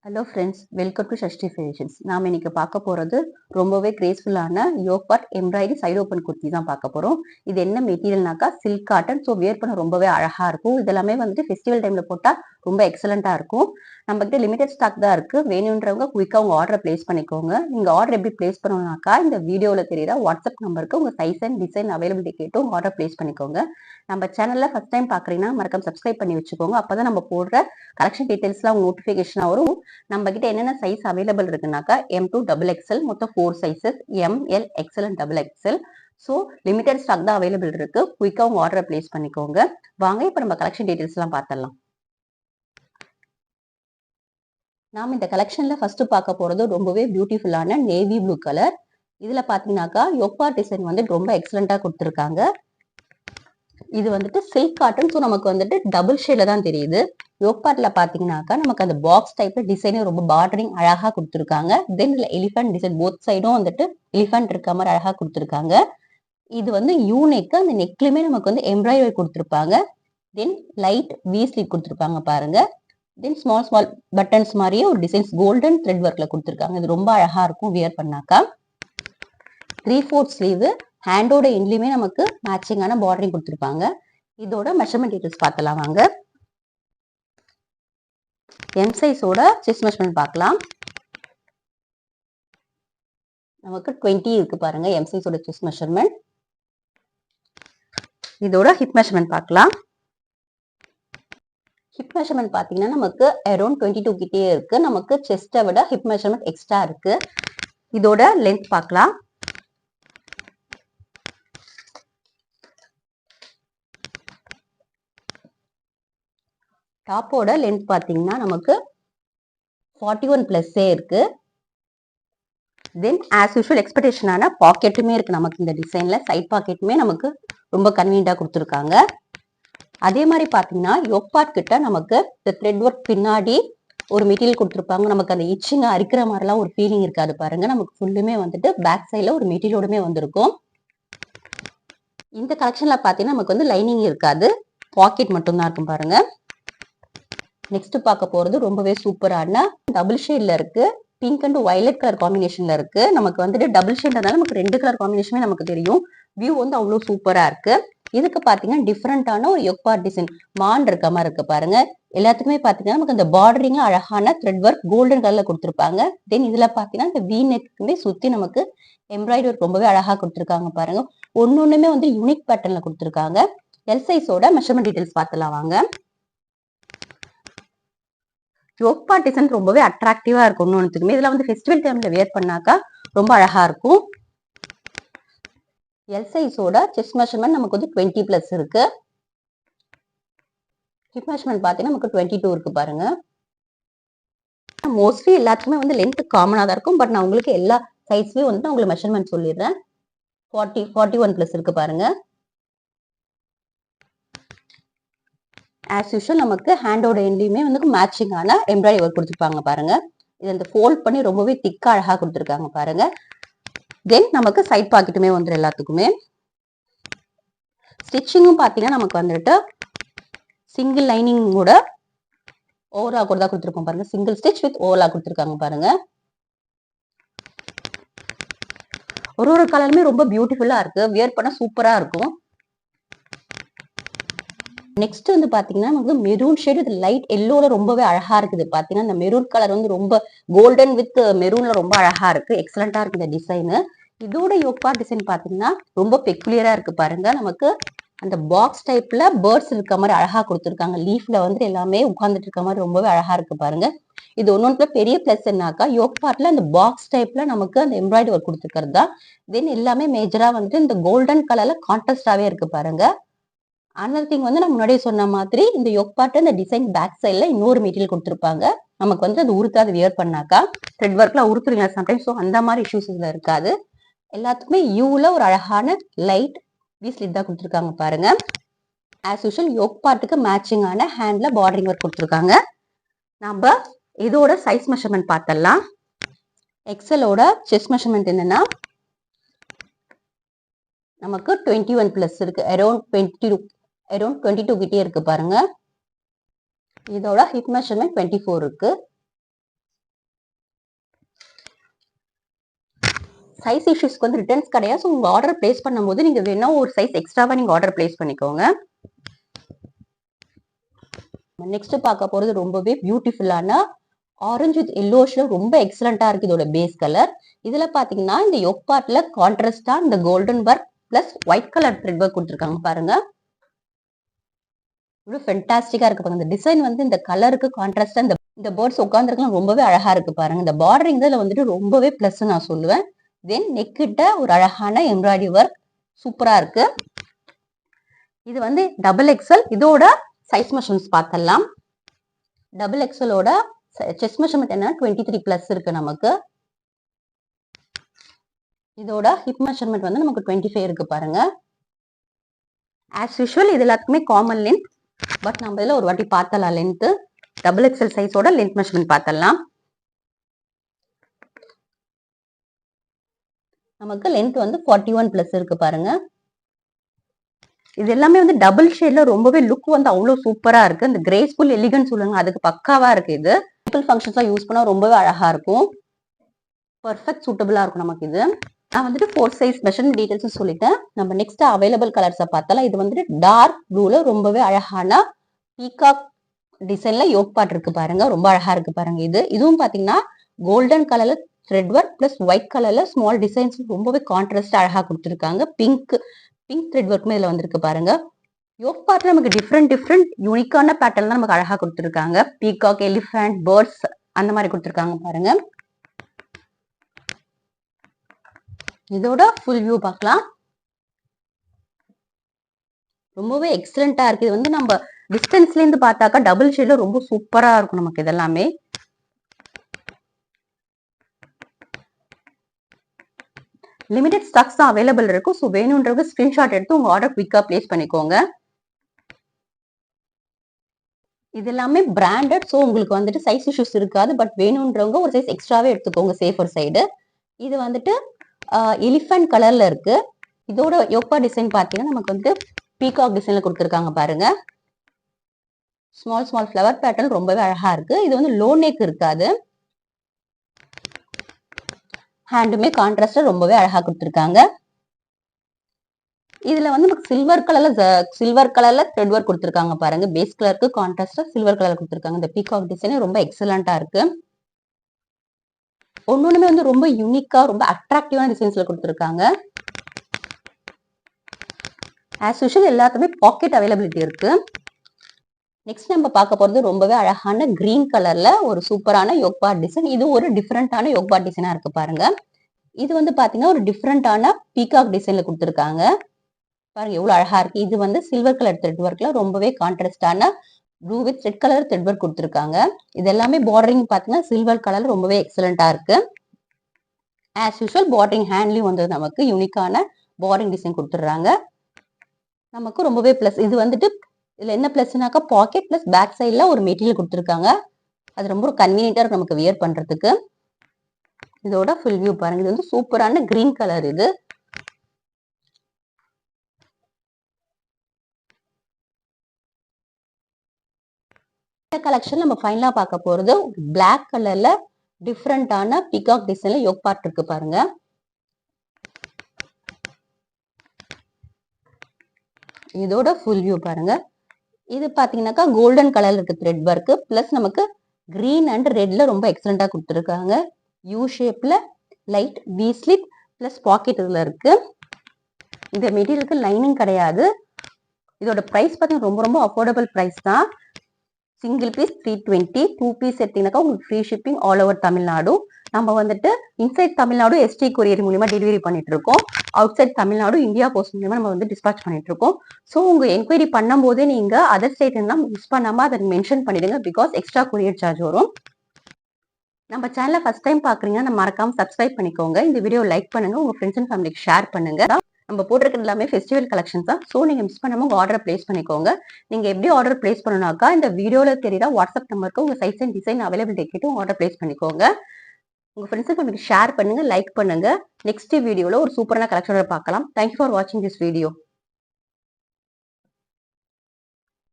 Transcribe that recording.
Hello friends, welcome to Shashti fashions. நாம் இன்னைக்கு பார்க்க போகிறது ரொம்பவே கிரேஸ்ஃபுல்லான yoke part embroidery side open kurti தான் பார்க்க போகிறோம். இது என்ன மெட்டீரியல்னாக்கா சில்க் காட்டன். ஸோ வியர் பண்ண ரொம்பவே அழகாக இருக்கும். இதெல்லாமே வந்துட்டு ஃபெஸ்டிவல் டைமில் போட்டால் ரொம்ப எக்ஸலண்ட்டாக இருக்கும். நம்மகிட்ட லிமிடெட் ஸ்டாக் தான் இருக்குது. வேணுன்றவங்க குயிக்காக உங்கள் ஆர்டரை ப்ளேஸ் பண்ணிக்கோங்க. நீங்கள் ஆர்டர் எப்படி ப்ளேஸ் பண்ணணும்னாக்கா இந்த வீடியோவில் தெரியுற வாட்ஸ்அப் நம்பருக்கு உங்கள் சைஸ் அண்ட் டிசைன் அவைலபிலிட்டி கேட்டு உங்கள் ஆர்டர் ப்ளேஸ் பண்ணிக்கோங்க. நம்ம சேனலில் ஃபஸ்ட் டைம் பார்க்குறீங்கன்னா மறக்காம சப்ஸ்கிரைப் பண்ணி வச்சுக்கோங்க. அப்போ தான் நம்ம போடுற கலெக்ஷன் டீட்டெயில்ஸ்லாம் உங்கள் நோட்டிஃபிகேஷனாக வரும். நம்ம கிட்ட என்னென்ன சைஸ் அவைலபிள் இருக்குனாக்கா M2 XXL மொத்தம் 4 sizes, ML XL and XXL. So limited stock தான் அவைலபிள் இருக்கு. குயிக்காக உங்க ஆர்டரை பிளேஸ் பண்ணிக்கோங்க. வாங்க இப்போ நம்ம கலெக்ஷன் டீடைல்ஸ் எல்லாம் பார்த்துடலாம். நாம இந்த கலெக்ஷன்ல ஃபர்ஸ்ட் பார்க்க போறது ரொம்பவே பியூட்டிஃபுல்லான நேவி ப்ளூ கலர். இதுல பாத்தீங்கன்னாக்கா யோக் பார்ட் டிசைன் வந்து ரொம்ப எக்ஸலண்டா கொடுத்துருக்காங்க. இது வந்துட்டு சில்க் காட்டன். ஸோ நமக்கு வந்துட்டு டபுள் ஷேட்ல தான் தெரியுது. யோக் பார்ட்ல பாத்தீங்கன்னாக்கா நமக்கு அந்த பாக்ஸ் டைப்ல டிசைனே ரொம்ப பார்டரிங் அழகா கொடுத்துருக்காங்க. தென் இதுல எலிஃபென்ட் டிசைன் போத் சைடும் வந்துட்டு எலிஃபென்ட் இருக்க மாதிரி அழகா கொடுத்துருக்காங்க. இது வந்து யூனிக். அந்த நெக்லயுமே நமக்கு வந்து எம்ப்ராய்டரி கொடுத்துருப்பாங்க. தென் லைட் வி ஸ்லீவ் கொடுத்துருப்பாங்க பாருங்க. தென் ஸ்மால் ஸ்மால் பட்டன்ஸ் மாதிரியே ஒரு டிசைன்ஸ் கோல்டன் த்ரெட் ஒர்க்ல கொடுத்துருக்காங்க. இது ரொம்ப அழகா இருக்கும் வியர் பண்ணாக்கா. 3/4 ஸ்லீவ். ஹேண்டோட எண்ட்லயுமே நமக்கு மேட்சிங்கான பார்டரிங் கொடுத்துருப்பாங்க. இதோட மெஷர்மெண்ட் டீடைல்ஸ் பார்த்தலாம் வாங்க. எம் சைஸோட செஸ்ட் மெஷர்மெண்ட் பார்க்கலாம். நமக்கு 20 இருக்கு பாருங்க எம் சைஸோட செஸ்ட் மெஷர்மெண்ட். இதோட ஹிப் மெஷர்மெண்ட் பார்க்கலாம். ஹிப் மெஷர்மெண்ட் பார்த்தீங்கன்னா நமக்கு அரௌண்ட் 22 கிட்டே இருக்கு. நமக்கு செஸ்ட்டை விட ஹிப் மெஷர்மெண்ட் எக்ஸ்ட்ரா இருக்கு. இதோட லென்த் பார்க்கலாம். டாப்போட லென்த் பார்த்தீங்கன்னா நமக்கு 41 பிளஸ்ஸே இருக்கு. தென் ஆஸ் யூஷுவல் எக்ஸ்பெக்டேஷனான பாக்கெட்டுமே இருக்கு நமக்கு இந்த டிசைன்ல. சைட் பாக்கெட்டுமே நமக்கு ரொம்ப கன்வீனியன்டா கொடுத்துருக்காங்க. அதே மாதிரி பாத்தீங்கன்னா யோக் பார்ட் கிட்ட நமக்கு இந்த த்ரெட் ஒர்க் பின்னாடி ஒரு மெட்டீரியல் கொடுத்துருப்பாங்க. நமக்கு அந்த இச்சிங்க அரிக்கிற மாதிரிலாம் ஒரு ஃபீலிங் இருக்காது பாருங்க. நமக்கு ஃபுல்லுமே வந்துட்டு பேக் சைட்ல ஒரு மெட்டீரியலோடுமே வந்திருக்கும். இந்த கலெக்ஷன்ல பாத்தீங்கன்னா நமக்கு வந்து லைனிங் இருக்காது, பாக்கெட் மட்டும்தான் இருக்கும் பாருங்க. நெக்ஸ்ட் பார்க்க போறது ரொம்பவே சூப்பரான டபுள் ஷேட்ல இருக்கு. பிங்க் அண்ட் வயலட் கலர் காம்பினேஷன்ல இருக்கு. நமக்கு வந்துட்டு டபுள் ஷேட்னால நமக்கு 2 கலர் காம்பினேஷனே நமக்கு தெரியும். வியூ வந்து அவ்வளவு சூப்பரா இருக்கு. இதுக்கு பாத்தீங்கன்னா டிஃப்ரெண்டான ஒரு யோக் பார்ட் டிசைன் மான் இருக்க மாதிரி இருக்கு பாருங்க. எல்லாத்துக்குமே பாத்தீங்கன்னா நமக்கு அந்த பார்டரிங் அழகான த்ரெட் ஒர்க் கோல்டன் கலர்ல கொடுத்துருப்பாங்க. தென் இதுல பாத்தீங்கன்னா இந்த வி நெக்குமே சுத்தி நமக்கு எம்ப்ராய்டரி ரொம்பவே அழகா கொடுத்துருக்காங்க பாருங்க. ஒன்னொன்னுமே வந்து யூனிக் பேட்டர்ன்ல கொடுத்துருக்காங்க. எல் சைஸோட மெஷர்மெண்ட் டீடைல்ஸ் பார்த்தலாம் வாங்க. யோக் பார்ட் டிசைன் ரொம்பவே அட்ராக்டிவா இருக்கும். ஒன்னுக்குமே இதுல வந்து ஃபெஸ்டிவல் டைம்ல வியர் பண்ணாக்கா ரொம்ப அழகா இருக்கும். எல் சைஸோட செஸ்ட் மெஷர்மெண்ட் நமக்கு வந்து 20 பிளஸ் இருக்கு. ஹிப் மெஷர்மெண்ட் பாத்தீங்கன்னா நமக்கு 22 இருக்கு பாருங்க. மோஸ்ட்லி எல்லாத்துக்குமே வந்து லென்த் காமனா தான் இருக்கும். பட் நான் உங்களுக்கு எல்லா சைஸ்லயும் வந்து நான் உங்களுக்கு மெஷர்மெண்ட் சொல்லிடுறேன். 41 பிளஸ் இருக்கு பாருங்க. ஆஸ் யூஷுவல் நமக்கு ஹேண்டோட எண்ட்லயுமே வந்து மேட்சிங்கான எம்ப்ராய்டரி ஒர்க் கொடுத்துருப்பாங்க பாருங்க. இது அந்த ஃபோல்ட் பண்ணி ரொம்பவே திக்கா அழகா கொடுத்துருக்காங்க பாருங்க. தென் நமக்கு சைட் பாக்கெட்டுமே வந்துடும் எல்லாத்துக்குமே. ஸ்டிச்சிங்கும் பாத்தீங்கன்னா நமக்கு வந்துட்டு சிங்கிள் லைனிங் கூட ஓவரா கூட தான் கொடுத்துருப்போம் பாருங்க. சிங்கிள் ஸ்டிச் வித் ஓவரா கொடுத்துருக்காங்க பாருங்க. ஒரு கலருமே ரொம்ப பியூட்டிஃபுல்லா இருக்கு. வியர் பண்ண சூப்பரா இருக்கும். நெக்ஸ்ட் வந்து பாத்தீங்கன்னா நமக்கு மெரூன் ஷேட். இது லைட் எல்லோல ரொம்பவே அழகா இருக்குது. பாத்தீங்கன்னா இந்த மெரூன் கலர் வந்து ரொம்ப கோல்டன் வித் மெரூன்ல ரொம்ப அழகா இருக்கு. எக்ஸலண்டா இருக்கு இந்த டிசைன். இதோட யோக் பார்ட் டிசைன் பாத்தீங்கன்னா ரொம்ப பெக்குலியரா இருக்கு பாருங்க. நமக்கு அந்த பாக்ஸ் டைப்ல பேர்ட்ஸ் இருக்க மாதிரி அழகா கொடுத்துருக்காங்க. லீஃப்ல வந்து எல்லாமே உட்கார்ந்துட்டு இருக்க மாதிரி ரொம்பவே அழகா இருக்கு பாருங்க. இது ஒன்னொன்று பெரிய பிளஸ் என்னாக்கா யோக் பார்ட்ல அந்த பாக்ஸ் டைப்ல நமக்கு அந்த எம்ப்ராய்டரி ஒர்க் கொடுத்துருக்கிறது தான். தென் எல்லாமே மேஜரா வந்துட்டு இந்த கோல்டன் கலர்ல கான்ட்ராஸ்டாவே இருக்கு பாருங்க. அனதர் திங் வந்து நான் முன்னாடியே சொன்ன மாதிரி இந்த யோக் பார்ட் இந்த டிசைன் பேக் சைட்ல இன்னொரு மெட்டீரியல் கொடுத்துருப்பாங்க. நமக்கு வந்து அது உருத்தாது வியர் பண்ணாக்கா. த்ரெட் ஒர்க்ல உருத்துறீங்க சம்டைம்ஸ். ஸோ அந்த மாதிரி இஷ்யூஸ் இதுல இருக்காது. எல்லாத்துக்குமே யூல ஒரு அழகான லைட் வீஸ்லிட் தான் கொடுத்துருக்காங்க பாருங்க. ஆஸ் யூஷுவல் யோக் பார்ட்டுக்கு மேட்சிங்கான ஹேண்ட்ல பார்டரிங் ஒர்க் கொடுத்துருக்காங்க. நம்ம இதோட சைஸ் மெஷர்மெண்ட் பார்த்தலாம். எக்ஸலோட செஸ்ட் மெஷர்மெண்ட் என்னன்னா நமக்கு 21 பிளஸ் இருக்கு. அரௌண்ட் 22 கிட்டே இருக்கு பாருங்க. இதோட ஹிப் மெஷர்மெண்ட் 24 இருக்கு. சைஸ் இஷ்யூஸ்க்கு வந்து ரிட்டர்ன்ஸ் கிடையாது. ஸோ உங்க ஆர்டர் பிளேஸ் பண்ணும்போது நீங்க வேணா ஒரு சைஸ் எக்ஸ்ட்ராவா நீங்க ஆர்டர் பிளேஸ் பண்ணிக்கோங்க. நெக்ஸ்ட் பார்க்க போறது ரொம்பவே பியூட்டிஃபுல்லான ஆரஞ்சு வித் எல்லோஷ்ல ரொம்ப எக்ஸலண்டா இருக்கு இதோட பேஸ் கலர். இதுல பாத்தீங்கன்னா இந்த யோக் பார்ட்ல கான்ட்ராஸ்டா இந்த golden work plus white colour thread work கொடுத்துருக்காங்க பாருங்க. இவ்வளவு ஃபென்டாஸ்டிக்கா இருக்கு பாருங்க. இந்த டிசைன் வந்து இந்த கலருக்கு கான்ட்ராஸ்டா இந்த பேர்ட்ஸ் உட்காந்துருக்கலாம் ரொம்பவே அழகா இருக்கு பாருங்க. இந்த பார்டரிங் இதுல வந்துட்டு ரொம்பவே பிளஸ் நான் சொல்லுவேன். தென் நெக் கிட்ட ஒரு அழகான எம்ப்ராய்டரி ஒர்க் சூப்பரா இருக்கு. இது வந்து டபுள் எக்ஸல். இதோட சைஸ் மெஷர்மெண்ட்ஸ் பார்த்தலாம். டபுள் எக்ஸலோட செஸ்ட் மெஷர்மெண்ட் என்ன 23 பிளஸ் இருக்கு நமக்கு. இதோட ஹிப் மெஷர்மெண்ட் வந்து நமக்கு 25 இருக்கு பாருங்க. ஆஸ் யூஷுவல் இது எல்லாத்துக்குமே காமன் லென்த். பட் நம்ம இதுல ஒரு வாட்டி பார்த்தலாம் லென்த். டபுள் எக்ஸல் சைஸோட லென்த் மெஷர்மெண்ட் பார்த்தலாம். நமக்கு லென்த் வந்து 41 பிளஸ் இருக்கு பாருங்க. இது எல்லாமே வந்து டபுள் ஷேட்ல ரொம்பவே லுக் வந்து அவ்வளவு சூப்பரா இருக்கு. இந்த கிரேஸ்ஃபுல் எலிகன்ட் சொல்லுங்க அதுக்கு பக்காவா இருக்கு. இது சிம்பிள் ஃபங்க்ஷன்ஸா யூஸ் பண்ணா ரொம்பவே அழகா இருக்கும். பர்ஃபெக்ட் சூட்டபிளா இருக்கும் நமக்கு இது. நான் வந்துட்டு 4 சைஸ் மெஷர்மெண்ட் டீடைல்ஸ் சொல்லிட்டேன். நம்ம நெக்ஸ்ட் அவைலபிள் கலர்ஸை பார்த்தாலும் இது வந்துட்டு டார்க் ப்ளூல ரொம்பவே அழகான பீகாக் டிசைன்ல யோக் பார்ட் இருக்கு பாருங்க. ரொம்ப அழகா இருக்கு பாருங்க. இதுவும் பாத்தீங்கன்னா கோல்டன் கலர்ல த்ரெட் ஒர்க் பிளஸ் ஒயிட் கலர்ல ஸ்மால் டிசைன்ஸ் ரொம்பவே கான்ட்ராஸ்ட் அழகா கொடுத்துருக்காங்க. பிங்க் த்ரெட் ஒர்க்குமே இதுல வந்திருக்கு பாருங்க. யோக் பார்ட்ல நமக்கு டிஃப்ரெண்ட் யூனிக்கான பேட்டர்ன் தான் நமக்கு அழகா கொடுத்துருக்காங்க. பீகாக், எலிஃபண்ட், பேர்ட்ஸ் அந்த மாதிரி கொடுத்துருக்காங்க பாருங்க. இதோட ஃபுல் வியூ பார்க்கலாம். ரொம்பவே எக்ஸலண்டா இருக்கு. இது வந்து நம்ம டிஸ்டன்ஸ்ல இருந்து பார்த்தாக்கா டபுள் ஷேட்ல ரொம்ப சூப்பரா இருக்கும் நமக்கு இதெல்லாமே. லிமிடெட் ஸ்டாக்ஸ் தான் அவைலபிள் இருக்கும். ஸோ வேணும்ன்றவங்க ஸ்கிரீன்ஷாட் எடுத்து உங்க ஆர்டர் குயிக்கா பிளேஸ் பண்ணிக்கோங்க. இது எல்லாமே பிராண்டட். ஸோ உங்களுக்கு வந்துட்டு சைஸ் இஷ்யூஸ் இருக்காது. பட் வேணும்ன்றவங்க ஒரு சைஸ் எக்ஸ்ட்ராவே எடுத்துக்கோங்க சேஃபர் சைடு. இது வந்துட்டு எலிஃபண்ட் கலர்ல இருக்கு. இதோட யோப்பா டிசைன் பார்த்தீங்கன்னா நமக்கு வந்து பீகாக் டிசைன்ல கொடுத்துருக்காங்க பாருங்க. ஸ்மால் ஃபிளவர் பேட்டர்ன் ரொம்பவே அழகா இருக்கு. இது வந்து லோ நெக் இருக்காது. ஹேண்டுமே கான்ட்ராஸ்டா ரொம்பவே அழகா கொடுத்துருக்காங்க. இதுல வந்து நமக்கு சில்வர் கலர்ல த்ரெட் ஒர்க் கொடுத்துருக்காங்க பாருங்க. பேஸ் கலருக்கு கான்ட்ராஸ்டா சில்வர் கலர் கொடுத்துருக்காங்க. இந்த பீகாக் டிசைன் ரொம்ப எக்ஸலண்டா இருக்கு. ஒன்னொண்ணுமே வந்து ரொம்ப யூனிக்கா ரொம்ப அட்ராக்டிவான டிசைன்ஸ்ல கொடுத்துருக்காங்க. ஆஸ் யூஷுவல் எல்லாத்துமே பாக்கெட் அவைலபிலிட்டி இருக்கு. நெக்ஸ்ட் நம்ம பார்க்க போறது ரொம்பவே அழகான கிரீன் கலர்ல ஒரு சூப்பரான யோக் பார்ட் டிசைன். இது ஒரு டிஃப்ரெண்டான யோக் பார்ட் டிசைனா இருக்கு பாருங்க. இது வந்து பாத்தீங்கன்னா ஒரு டிஃப்ரெண்டான பீகாக் டிசைன்ல கொடுத்துருக்காங்க பாருங்க. எவ்வளவு அழகா இருக்கு. இது வந்து சில்வர் கலர் த்ரெட் ஒர்க்ல ரொம்பவே கான்ட்ராஸ்டான blue with red colour thread work கொடுத்துருக்காங்க. இது எல்லாமே பார்டரிங் பாத்தீங்கன்னா சில்வர் கலர் ரொம்பவே எக்ஸலண்டா இருக்கு. ஆஸ் யூஷுவல் பார்டரிங் ஹேண்ட்லயும் வந்து நமக்கு யூனிக்கான பார்டரிங் டிசைன் கொடுத்துடுறாங்க. நமக்கு ரொம்பவே பிளஸ். இது வந்துட்டு இதுல என்ன பிளஸ்னாக்கா பாக்கெட் பிளஸ் பேக் சைட்ல ஒரு மெட்டீரியல் கொடுத்துருக்காங்க. அது ரொம்ப கன்வீனியன்டா இருக்கும் நமக்கு வியர் பண்றதுக்கு. இதோட ஃபுல் வியூ பாருங்க. இது வந்து சூப்பரான கிரீன் கலர். இது கலெக்ஷன் நம்ம ஃபைனலா பார்க்க போறது பிளாக் கலர்ல டிஃப்ரெண்டான பீகாக் டிசைன்ல யோக் பார்ட் இருக்கு பாருங்க. இதோட ஃபுல் வியூ பாருங்க. இது பாத்தீங்கன்னாக்கா கோல்டன் கலர்ல இருக்கு த்ரெட் ஒர்க் பிளஸ் நமக்கு கிரீன் அண்ட் ரெட்ல ரொம்ப எக்ஸலண்டா கொடுத்துருக்காங்க. யூ ஷேப்ல light V slit plus pocket இதுல இருக்கு. இந்த மெட்டீரியலுக்கு லைனிங் கிடையாது. இதோட பிரைஸ் பார்த்தீங்கன்னா ரொம்ப அஃபோர்டபுள் பிரைஸ் தான். சிங்கிள் பீஸ் 320, 2 பீஸ் எடுத்தீங்கன்னாக்கா உங்களுக்கு free shipping all over Tamil Nadu. நம்ம வந்துட்டு இன்சைட் தமிழ்நாடு ST கொரியர் மூலியமா டெலிவரி பண்ணிட்டு இருக்கோம். Outside Tamil Nadu India post மூலியமா நம்ம வந்து டிஸ்பாச் பண்ணிட்டு இருக்கோம். ஸோ உங்க என்கொயரி பண்ணும் போதே நீங்க அதர் ஸ்டேட் எல்லாம் மிஸ் பண்ணாம அதை மென்ஷன் பண்ணிடுங்க. பிகாஸ் எக்ஸ்ட்ரா கொரியர் சார்ஜ் வரும். நம்ம சேனலை ஃபர்ஸ்ட் டைம் பாக்குறீங்கன்னா நம்ம மறக்காம சப்ஸ்கிரைப் பண்ணிக்கோங்க. இந்த வீடியோ லைக் பண்ணுங்க. உங்க ஃப்ரெண்ட்ஸ் அண்ட் ஃபேமிலிக்கு ஷேர் பண்ணுங்க. நம்ம போட்டிருக்கிறது எல்லாமே ஃபெஸ்டிவல் கலெக்ஷன்ஸ் தான். ஸோ நீங்க மிஸ் பண்ணாம உங்க ஆர்டர் பிளேஸ் பண்ணிக்கோங்க. நீங்க எப்படி ஆர்டர் பிளேஸ் பண்ணணும்னாக்கா இந்த வீடியோல தெரியுற வாட்ஸ்அப் நம்பருக்கு உங்க சைஸ் அண்ட் டிசைன் அவைலபிலிட்டி கேட்டு உங்க ஆர்டர் பிளேஸ் பண்ணிக்கோங்க. உங்க ஃப்ரெண்ட்ஸ் அண்ட் ஃபேமிலிக்கு ஷேர் பண்ணுங்க, லைக் பண்ணுங்க. நெக்ஸ்ட் வீடியோல ஒரு சூப்பரான கலெக்ஷனோட பார்க்கலாம். தேங்க்யூ ஃபார் வாட்சிங் திஸ் வீடியோ.